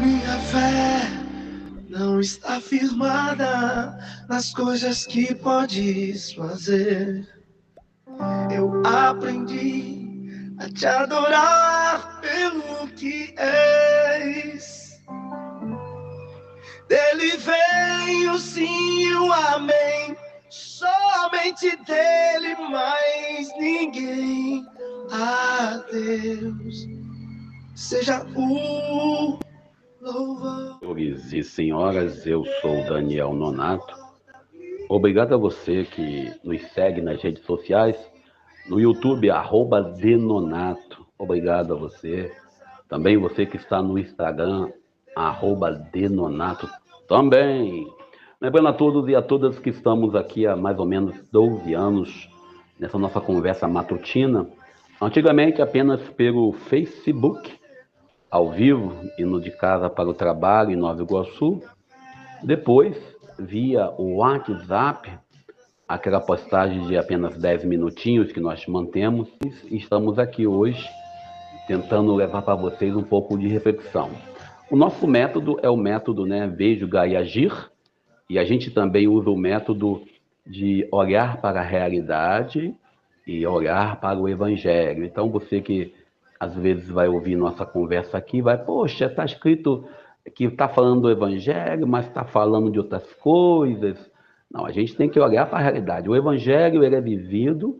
Minha fé não está firmada nas coisas que podes fazer. Eu aprendi a te adorar pelo que és. Dele vem o sim e o amém, somente dele, mais ninguém. A Deus seja o louvor. Senhores e senhoras, eu sou Daniel Nonato. Obrigado a você que nos segue nas redes sociais, no YouTube, @denonato. Obrigado a você. Também você que está no Instagram, @denonato também. Lembrando a todos e a todas que estamos aqui há mais ou menos 12 anos nessa nossa conversa matutina, antigamente apenas pelo Facebook, ao vivo, indo de casa para o trabalho em Nova Iguaçu, depois via o WhatsApp, aquela postagem de apenas 10 minutinhos que nós mantemos, e estamos aqui hoje tentando levar para vocês um pouco de reflexão. O nosso método é o método, Vejo, e Agir, e a gente também usa o método de olhar para a realidade e olhar para o Evangelho. Então, você que às vezes vai ouvir nossa conversa aqui, vai, poxa, está escrito que está falando do Evangelho, mas está falando de outras coisas. Não, a gente tem que olhar para a realidade. O Evangelho ele é vivido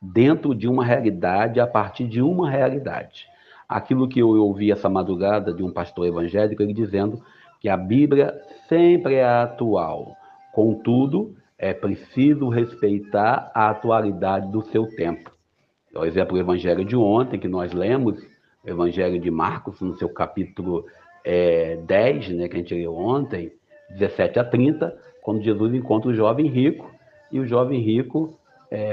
dentro de uma realidade, a partir de uma realidade. Aquilo que eu ouvi essa madrugada de um pastor evangélico, ele dizendo que a Bíblia sempre é atual. Contudo, é preciso respeitar a atualidade do seu tempo. Por exemplo, o Evangelho de ontem, que nós lemos, o Evangelho de Marcos, no seu capítulo 10, que a gente leu ontem, 17 a 30, quando Jesus encontra o jovem rico, e o jovem rico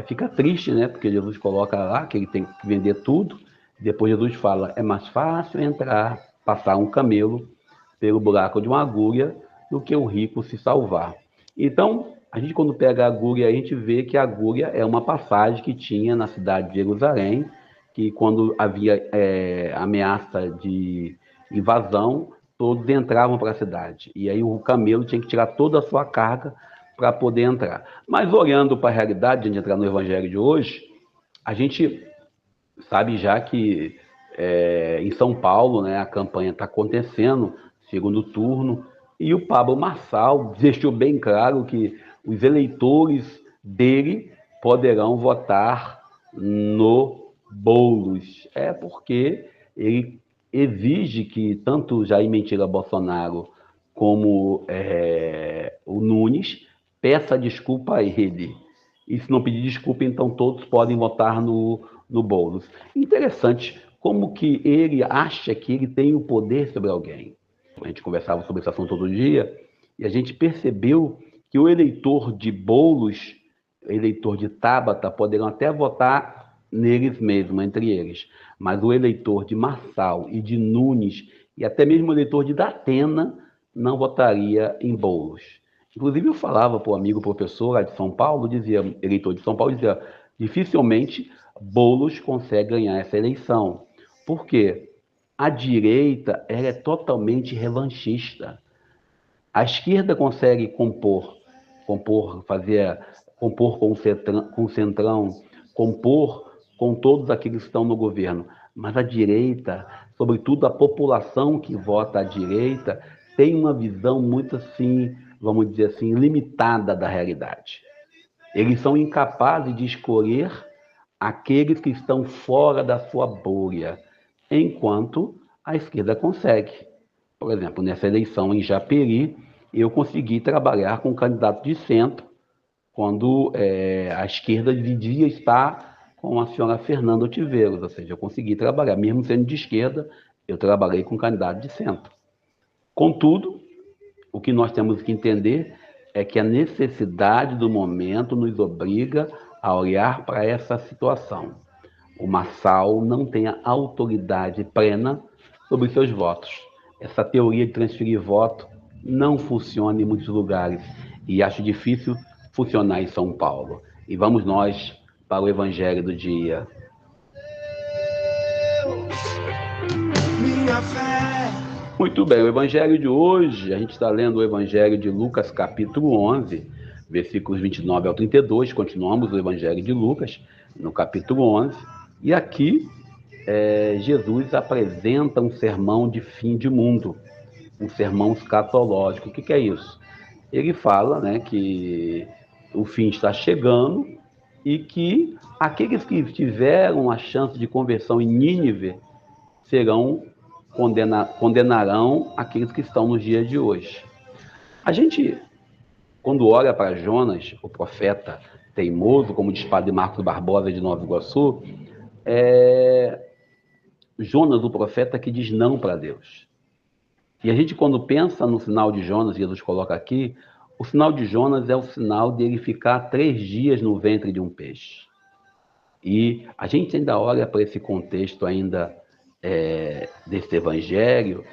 fica triste, porque Jesus coloca lá que ele tem que vender tudo. Depois Jesus fala, é mais fácil passar um camelo pelo buraco de uma agulha do que o rico se salvar. Então, a gente quando pega a agulha, a gente vê que a agulha é uma passagem que tinha na cidade de Jerusalém, que quando havia ameaça de invasão, todos entravam para a cidade. E aí o camelo tinha que tirar toda a sua carga para poder entrar. Mas olhando para a realidade, de entrar no Evangelho de hoje, a gente sabe já que em São Paulo, a campanha está acontecendo, segundo turno, e o Pablo Marçal deixou bem claro que os eleitores dele poderão votar no Boulos. É porque ele exige que tanto Jair Messias Bolsonaro como o Nunes peça desculpa a ele. E se não pedir desculpa, então todos podem votar no Boulos. Interessante como que ele acha que ele tem o poder sobre alguém. A gente conversava sobre esse assunto todo dia e a gente percebeu que o eleitor de Boulos, eleitor de Tabata, poderão até votar neles mesmos, entre eles. Mas o eleitor de Marçal e de Nunes, e até mesmo o eleitor de Datena, não votaria em Boulos. Inclusive, eu falava para o amigo professor lá de São Paulo, eleitor de São Paulo, dizia, dificilmente Boulos consegue ganhar essa eleição. Por quê? A direita ela é totalmente revanchista. A esquerda consegue compor com o centrão, compor com todos aqueles que estão no governo. Mas a direita, sobretudo a população que vota à direita, tem uma visão muito assim, vamos dizer assim, limitada da realidade. Eles são incapazes de escolher aqueles que estão fora da sua bolha, enquanto a esquerda consegue. Por exemplo, nessa eleição em Japeri, eu consegui trabalhar com um candidato de centro, quando a esquerda devia estar com a senhora Fernanda Ontiveros, ou seja, eu consegui trabalhar, mesmo sendo de esquerda, eu trabalhei com um candidato de centro. Contudo, o que nós temos que entender é que a necessidade do momento nos obriga a olhar para essa situação. O Marçal não tem a autoridade plena sobre seus votos. Essa teoria de transferir voto não funciona em muitos lugares e acho difícil funcionar em São Paulo. E vamos nós para o Evangelho do dia. Minha fé Muito bem, o evangelho de hoje, a gente está lendo o evangelho de Lucas, capítulo 11, versículos 29 ao 32, continuamos o evangelho de Lucas, no capítulo 11, e aqui Jesus apresenta um sermão de fim de mundo, um sermão escatológico. O que é isso? Ele fala, né, que o fim está chegando e que aqueles que tiveram a chance de conversão em Nínive condenarão aqueles que estão nos dias de hoje. A gente, quando olha para Jonas, o profeta teimoso, como diz Padre Marcos Barbosa de Nova Iguaçu, Jonas, o profeta que diz não para Deus. E a gente, quando pensa no sinal de Jonas, Jesus coloca aqui, o sinal de Jonas é o sinal de ele ficar 3 dias no ventre de um peixe. E a gente ainda olha para esse contexto ainda desse evangelho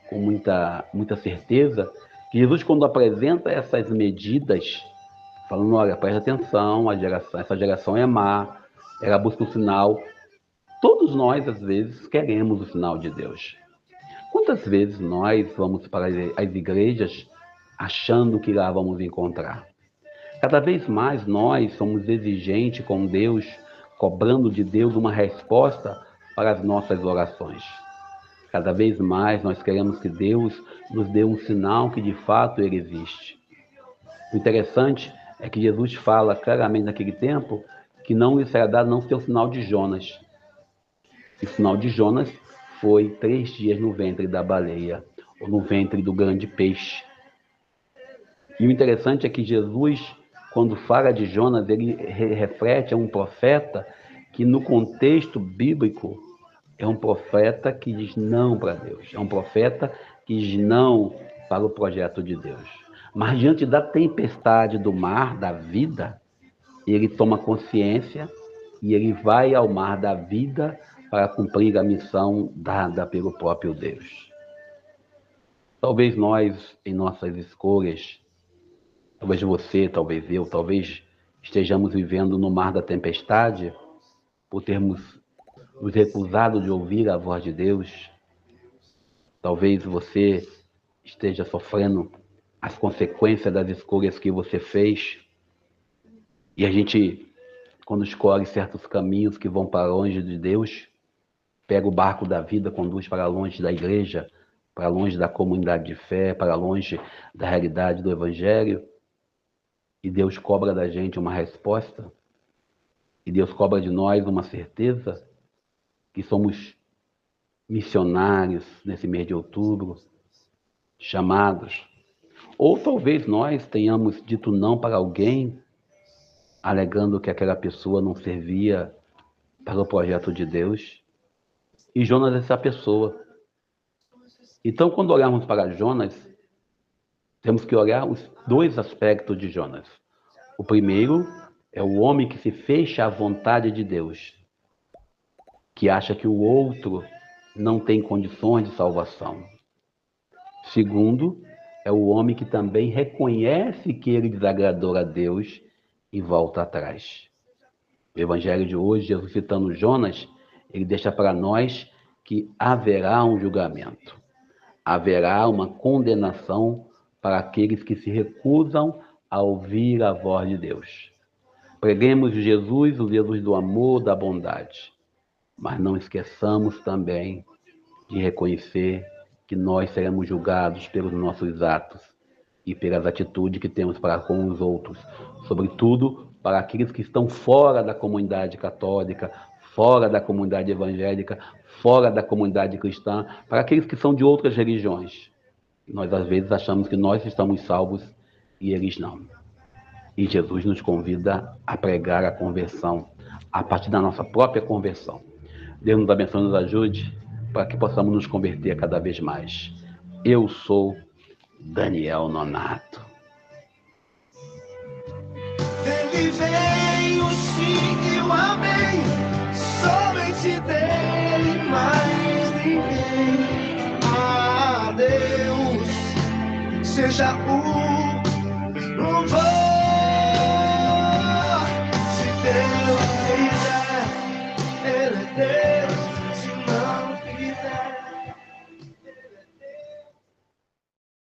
com muita certeza que Jesus, quando apresenta essas medidas, falando, olha, presta atenção, essa geração é má, ela busca um sinal. Todos nós, às vezes, queremos o sinal de Deus. Quantas vezes nós vamos para as igrejas achando que lá vamos encontrar? Cada vez mais nós somos exigentes com Deus, cobrando de Deus uma resposta para as nossas orações. Cada vez mais nós queremos que Deus nos dê um sinal que de fato Ele existe. O interessante é que Jesus fala claramente naquele tempo que não lhe será dado não ser o sinal de Jonas. E o sinal de Jonas foi 3 dias no ventre da baleia, ou no ventre do grande peixe. E o interessante é que Jesus, quando fala de Jonas, ele reflete a um profeta que, no contexto bíblico, é um profeta que diz não para Deus. É um profeta que diz não para o projeto de Deus. Mas diante da tempestade do mar, da vida, ele toma consciência e ele vai ao mar da vida para cumprir a missão dada pelo próprio Deus. Talvez nós, em nossas escolhas, talvez você, talvez eu, talvez estejamos vivendo no mar da tempestade por termos nos recusado de ouvir a voz de Deus. Talvez você esteja sofrendo as consequências das escolhas que você fez. E a gente, quando escolhe certos caminhos que vão para longe de Deus, pega o barco da vida, conduz para longe da igreja, para longe da comunidade de fé, para longe da realidade do Evangelho. E Deus cobra da gente uma resposta. E Deus cobra de nós uma certeza que somos missionários nesse mês de outubro, chamados. Ou talvez nós tenhamos dito não para alguém, alegando que aquela pessoa não servia para o projeto de Deus. E Jonas é essa pessoa. Então, quando olharmos para Jonas, temos que olhar os 2 aspectos de Jonas. O primeiro é o homem que se fecha à vontade de Deus, que acha que o outro não tem condições de salvação. Segundo, é o homem que também reconhece que ele desagradou a Deus e volta atrás. O evangelho de hoje, Jesus citando Jonas, ele deixa para nós que haverá um julgamento. Haverá uma condenação para aqueles que se recusam a ouvir a voz de Deus. Preguemos Jesus, o Jesus do amor, da bondade. Mas não esqueçamos também de reconhecer que nós seremos julgados pelos nossos atos e pelas atitudes que temos para com os outros, sobretudo para aqueles que estão fora da comunidade católica, fora da comunidade evangélica, fora da comunidade cristã, para aqueles que são de outras religiões. Nós, às vezes, achamos que nós estamos salvos e eles não. E Jesus nos convida a pregar a conversão, a partir da nossa própria conversão. Deus nos abençoe e nos ajude para que possamos nos converter cada vez mais. Eu sou Daniel Nonato. Ele veio, sim, e o amém. Somente dele, mais ninguém. A Deus seja o